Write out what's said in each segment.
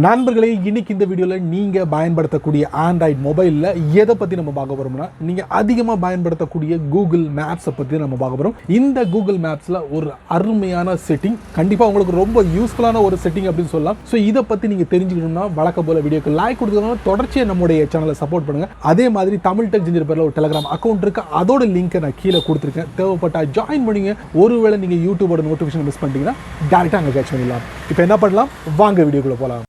நண்பர்களே, இன்னைக்கு இந்த வீடியோவில் நீங்கள் பயன்படுத்தக்கூடிய ஆண்ட்ராய்டு மொபைலில் எதை பற்றி நம்ம பார்க்க போகிறோம்னா, நீங்கள் அதிகமாக பயன்படுத்தக்கூடிய கூகுள் மேப்ஸை பற்றி நம்ம பார்க்க போகிறோம். இந்த கூகுள் மேப்ஸில் ஒரு அருமையான செட்டிங், கண்டிப்பாக உங்களுக்கு ரொம்ப யூஸ்ஃபுல்லான ஒரு செட்டிங் அப்படின்னு சொல்லலாம். ஸோ இதை பற்றி நீங்கள் தெரிஞ்சுக்கணும்னா வழக்கம் போல வீடியோக்கு லைக் கொடுத்துக்கணும், தொடர்ச்சியாக நம்முடைய சேனலை சப்போர்ட் பண்ணுங்கள். அதே மாதிரி தமிழ் டெக் ஜிஞ்சர் பேரில் ஒரு டெலிகிராம் அக்கௌண்ட் இருக்குது, அதோட லிங்க்கை நான் கீழே கொடுத்துருக்கேன். தேவைப்பட்டால் ஜாயின் பண்ணிங்க. ஒருவேளை நீங்கள் யூடியூபோட நோட்டிஃபிகேஷன் மிஸ் பண்ணிட்டீங்கன்னா டேரெக்டாக அங்கே கேட்ச் பண்ணிடலாம். இப்போ என்ன பண்ணலாம், வாங்க வீடியோக்குள்ளே போகலாம்.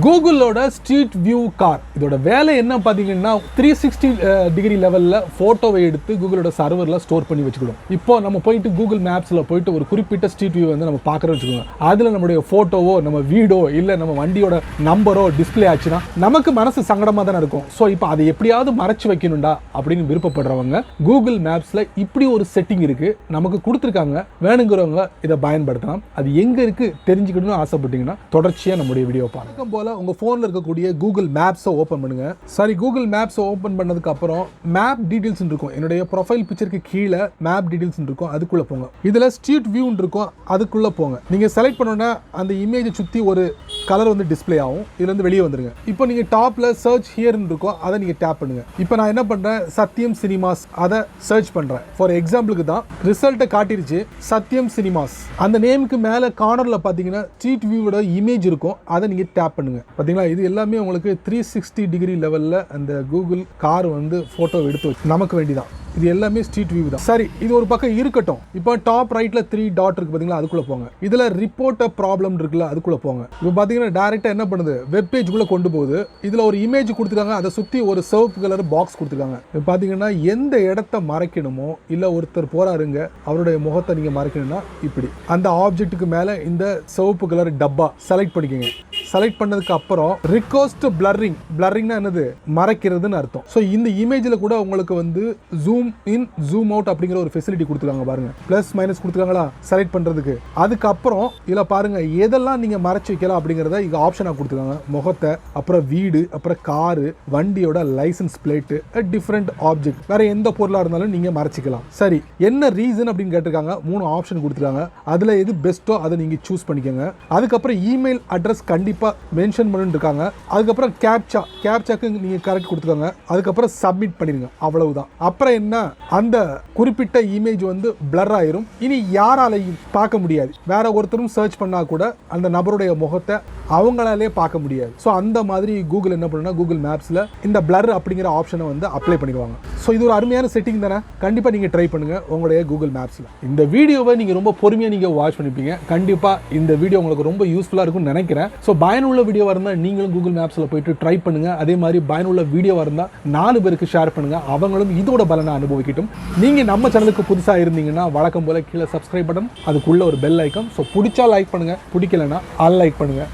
கூகுளோட ஸ்ட்ரீட் வியூ கார் இதோட வேலை என்ன பார்த்தீங்கன்னா, 360 டிகிரி லெவலில் ஃபோட்டோவை எடுத்து கூகுளோட சர்வரில் ஸ்டோர் பண்ணி வச்சுக்கிடும். இப்போ நம்ம போயிட்டு கூகுள் மேப்ஸில் போயிட்டு ஒரு குறிப்பிட்ட ஸ்ட்ரீட் வியூ வந்து நம்ம பார்க்குறோம் வச்சுக்கோங்க. அதில் நம்மளுடைய ஃபோட்டோவோ நம்ம வீடோ இல்லை நம்ம வண்டியோட நம்பரோ டிஸ்பிளே ஆச்சுன்னா நமக்கு மனசு சங்கடமாக தானே இருக்கும். ஸோ இப்போ அதை எப்படியாவது மறைச்சு வைக்கணும்டா அப்படின்னு விருப்பப்படுறவங்க கூகுள் மேப்ஸில் இப்படி ஒரு செட்டிங் இருக்குது, நமக்கு கொடுத்துருக்காங்க. வேணுங்கிறவங்க இதை பயன்படுத்தலாம். அது எங்கே இருக்குது தெரிஞ்சுக்கணும்னு ஆசைப்பட்டீங்கன்னா தொடர்ச்சியாக நம்முடைய வீடியோ பாருங்க. போல உங்க போன்ல இருக்கக்கூடிய கூகுள் மேப்ஸை ஓபன் பண்ணுங்க. சரி, கூகுள் மேப்ஸை ஓபன் பண்ணதுக்கு அப்புறம் மேப் டீடைல்ஸ் இருக்கும். என்னுடைய ப்ரொஃபைல் பிக்சருக்கு கீழே மேப் டீடைல்ஸ் இருக்கும், அதுக்குள்ள போங்க. இதுல ஸ்ட்ரீட் வியூ இருக்கும், அதுக்குள்ள போங்க. நீங்க செலக்ட் பண்ணோன்னா அந்த இமேஜை சுத்தி ஒரு கலர் வந்து டிஸ்பிளே ஆகும். இதுல இருந்து வெளியே வந்துருங்க. இப்போ நீங்க டாப்ல சர்ச் ஹியர் இருக்கும், அதை நீங்க டேப் பண்ணுங்க. இப்போ நான் என்ன பண்றேன், சத்யம் சினிமாஸ் அதை சர்ச் பண்றேன். ஃபார் எக்ஸாம்பிளுக்கு தான் ரிசல்ட்டை காட்டிருச்சு, சத்யம் சினிமாஸ். அந்த நேமுக்கு மேல கார்னர்ல பாத்தீங்கன்னா ஸ்ட்ரீட் வியூவோட இமேஜ் இருக்கும், அதை நீங்க டேப் பண்ணுங்க. பாத்தீங்களா, இது எல்லாமே உங்களுக்கு 360 டிகிரி லெவல்ல அந்த கூகுள் கார் வந்து போட்டோ எடுத்து நமக்கு வேண்டிதான். இது எல்லாமே ஸ்ட்ரீட் வியூ தான். சரி, இது ஒரு பக்கம் இருக்கட்டும். இப்போ டாப் ரைட்ல 3 டாட் இருக்கு பாத்தீங்களா, அதுக்குள்ள போங்க. இதுல ரிப்போர்ட் அ ப்ராப்ளம் இருக்குல்ல, அதுக்குள்ள போங்க. இப்போ பாத்தீங்கன்னா டைரக்டா என்ன பண்ணுது, வெப் பேஜ்க்குள்ள கொண்டு போகுது. இதுல ஒரு இமேஜ் கொடுத்துருக்காங்க, அதை சுத்தி ஒரு சிவப்பு கலர் பாக்ஸ் கொடுத்துருக்காங்க. இப்போ பாத்தீங்கன்னா எந்த இடத்த மறைக்கணுமோ, இல்ல ஒருத்தர் போறாருங்க அவருடைய முகத்தை நீங்க மறைக்கணும்னா இப்படி அந்த ஆப்ஜெக்ட்டுக்கு மேல இந்த சிவப்பு கலர் டப்பா செலக்ட் பண்ணிக்கோங்க. செலக்ட் பண்ணதுக்கு அப்புறம் ரிக்வெஸ்ட் பிளரிங், பிளரிங்னா என்னது, மறைக்கிறதுன்னு அர்த்தம். ஸோ இந்த இமேஜில் கூட உங்களுக்கு வந்து ஜூம் இன் ஜூம் அவுட் அப்படிங்கிற ஒரு ஃபெசிலிட்டி கொடுத்துருக்காங்க பாருங்க. பிளஸ் மைனஸ் கொடுத்துருக்காங்களா செலக்ட் பண்றதுக்கு. அதுக்கப்புறம் இதுல பாருங்க எதெல்லாம் நீங்க மறைச்சு வைக்கலாம் அப்படிங்கிறத இங்க ஆப்ஷனா கொடுத்துருக்காங்க. முகத்தை, அப்புறம் வீடு, அப்புறம் காரு, வண்டியோட லைசன்ஸ் பிளேட், டிஃபரெண்ட் ஆப்ஜெக்ட், வேற எந்த பொருளா இருந்தாலும் நீங்க மறைச்சிக்கலாம். சரி, என்ன ரீசன் அப்படின்னு கேட்டிருக்காங்க. 3 ஆப்ஷன் கொடுத்துருக்காங்க. அதுல எது பெஸ்ட்டோ அதை நீங்க சூஸ் பண்ணிக்கோங்க. அதுக்கப்புறம் இமெயில் அட்ரஸ் கண்டிப்பா மென்ஷன் பண்ணிட்டு இருக்காங்க. அதுக்கப்புறம் கேப்சாக்கு நீங்க கரெக்ட் கொடுத்துக்கோங்க. அதுக்கப்புறம் சப்மிட் பண்ணிருங்க, அவ்வளவுதான். அப்புறம் என்ன, அந்த குறிப்பிட்ட இமேஜ் வந்து பிளர் ஆயிரும். இனி யாராலையும் பார்க்க முடியாது. வேற ஒருத்தரும் சர்ச் பண்ணா கூட அந்த நபருடைய முகத்தை அவங்களாலே பார்க்க முடியாது. ஸோ அந்த மாதிரி கூகுள் என்ன பண்ணுன்னா, கூகுள் மேப்ஸ்ல இந்த பிளர் அப்படிங்கிற ஆப்ஷனை வந்து அப்ளை பண்ணிடுவாங்க. ஸோ இது ஒரு அருமையான செட்டிங் தானே, கண்டிப்பா நீங்க ட்ரை பண்ணுங்க உங்களுடைய கூகுள் மேப்ஸ்ல. இந்த வீடியோவை நீங்க ரொம்ப பொறுமையா நீங்க வாட்ச் பண்ணிப்பீங்க. கண்டிப்பா இந்த வீடியோ உங்களுக்கு ரொம்ப யூஸ்ஃபுல்லா இருக்கும்னு நினைக்கிறேன். ஸோ பயனுள்ள வீடியோவா இருந்தால் நீங்களும் கூகுள் மேப்ஸ்ல போயிட்டு ட்ரை பண்ணுங்க. அதே மாதிரி பயனுள்ள வீடியோவா இருந்தால் 4 பேருக்கு ஷேர் பண்ணுங்க, அவங்களும் இதோட பலனை அனுபவிக்கட்டும். நீங்க நம்ம சேனலுக்கு புதுசா இருந்தீங்கன்னா வழக்கம் போல கீழே சப்ஸ்கிரைப் பட்டன், அதுக்குள்ள ஒரு பெல் ஐக்கான். ஸோ பிடிச்சா லைக் பண்ணுங்க, பிடிக்கலன்னா அன்லைக் பண்ணுங்க.